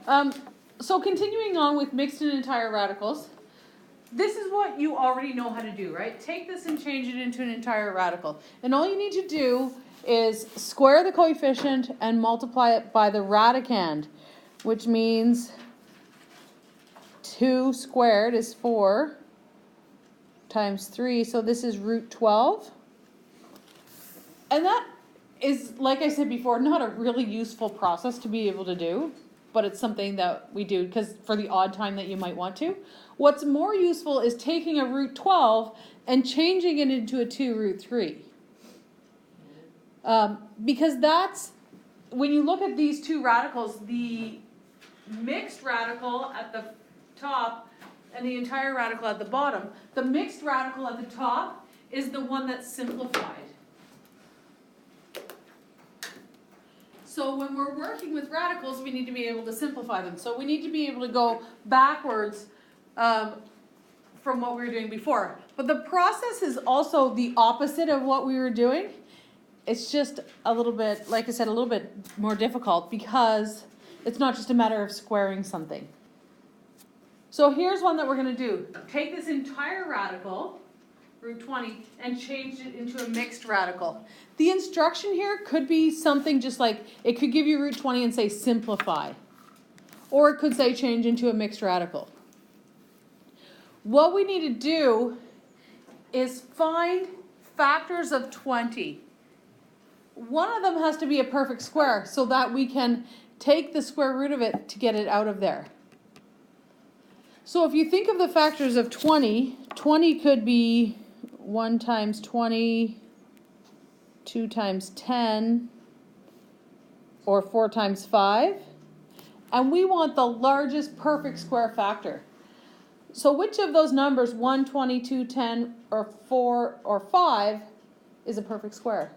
So continuing on with mixed and entire radicals, this is what you already know how to do, right? Take this and change it into an entire radical. And all you need to do is square the coefficient and multiply it by the radicand, which means 2 squared is 4 times 3, so this is root 12. And that is, like I said before, not a really useful process to be able to do, but it's something that we do because for the odd time that you might want to. What's more useful is taking a root 12 and changing it into a 2 root 3. Because that's, when you look at these two radicals, the mixed radical at the top and the entire radical at the bottom, the mixed radical at the top is the one that's simplified. So when we're working with radicals, we need to be able to simplify them. So we need to be able to go backwards from what we were doing before. But the process is also the opposite of what we were doing. It's just a little bit, like I said, a little bit more difficult because it's not just a matter of squaring something. So here's one that we're going to do. Take this entire radical, root 20, and change it into a mixed radical. The instruction here could be something just like, it could give you root 20 and say simplify. Or it could say change into a mixed radical. What we need to do is find factors of 20. One of them has to be a perfect square so that we can take the square root of it to get it out of there. So if you think of the factors of 20, 20 could be 1 times 20, 2 times 10, or 4 times 5. And we want the largest perfect square factor. So which of those numbers, 1, 20, 2, 10, or 4, or 5, is a perfect square?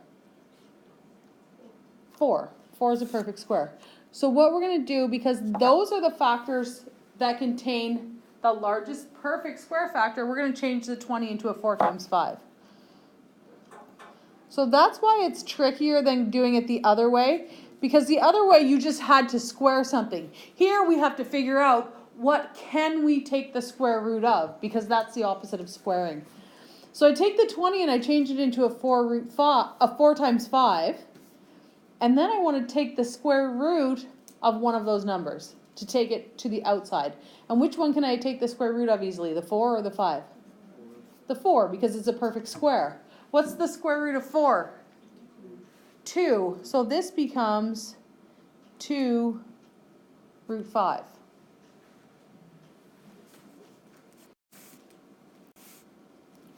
4. 4 is a perfect square. So what we're going to do, because those are the factors that contain the largest perfect square factor, we're going to change the 20 into a 4 times 5. So that's why it's trickier than doing it the other way, because the other way you just had to square something. Here we have to figure out what can we take the square root of, because that's the opposite of squaring. So I take the 20 and I change it into a 4 times 5, and then I want to take the square root of one of those numbers to take it to the outside. And which one can I take the square root of easily, the 4 or the 5? The 4, because it's a perfect square. What's the square root of 4? 2. So this becomes 2 root 5.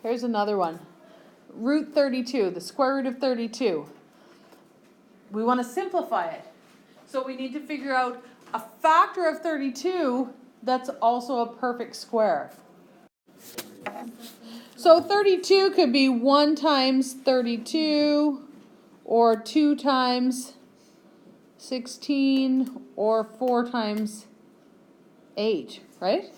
Here's another one. Root 32, the square root of 32. We want to simplify it. So we need to figure out a factor of 32 that's also a perfect square. So 32 could be 1 times 32, or 2 times 16, or 4 times 8, right?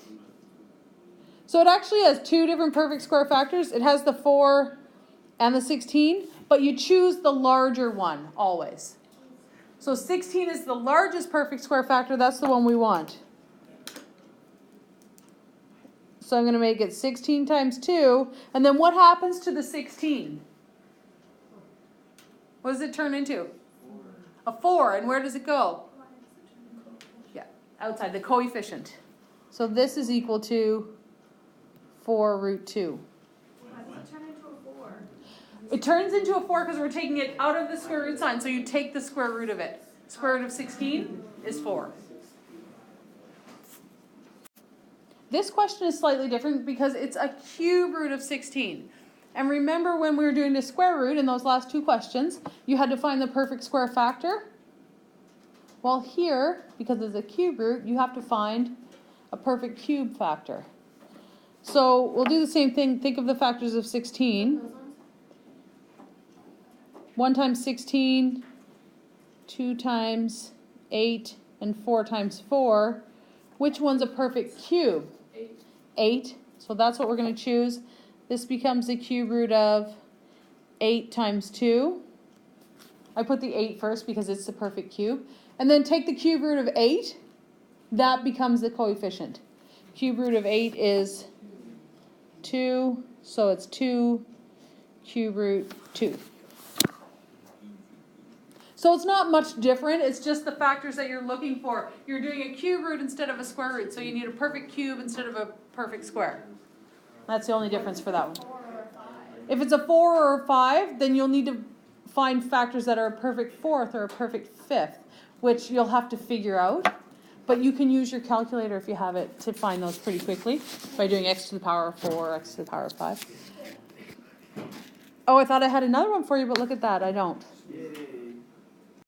So it actually has 2 different perfect square factors. It has the 4 and the 16, but you choose the larger one always. So 16 is the largest perfect square factor. That's the one we want. So I'm going to make it 16 times 2. And then what happens to the 16? What does it turn into? 4. A 4. And where does it go? Yeah, outside, the coefficient. So this is equal to 4 root 2. Why does it turn into a 4? It turns into a 4 because we're taking it out of the square root sign. So you take the square root of it. Square root of 16 is 4. This question is slightly different because it's a cube root of 16. And remember when we were doing the square root in those last two questions, you had to find the perfect square factor? Well here, because it's a cube root, you have to find a perfect cube factor. So we'll do the same thing. Think of the factors of 16. 1 times 16, 2 times 8, and 4 times 4. Which one's a perfect cube? 8. So that's what we're going to choose. This becomes the cube root of 8 times 2. I put the 8 first because it's the perfect cube. And then take the cube root of 8. that becomes the coefficient. Cube root of 8 is 2, so it's 2 cube root 2. So it's not much different, it's just the factors that you're looking for. You're doing a cube root instead of a square root, so you need a perfect cube instead of a perfect square. That's the only difference for that one. 4 or a 5. If it's a 4 or a 5, then you'll need to find factors that are a perfect fourth or a perfect fifth, which you'll have to figure out. But you can use your calculator if you have it to find those pretty quickly by doing x to the power of 4, x to the power of 5. Oh, I thought I had another one for you, but look at that, I don't.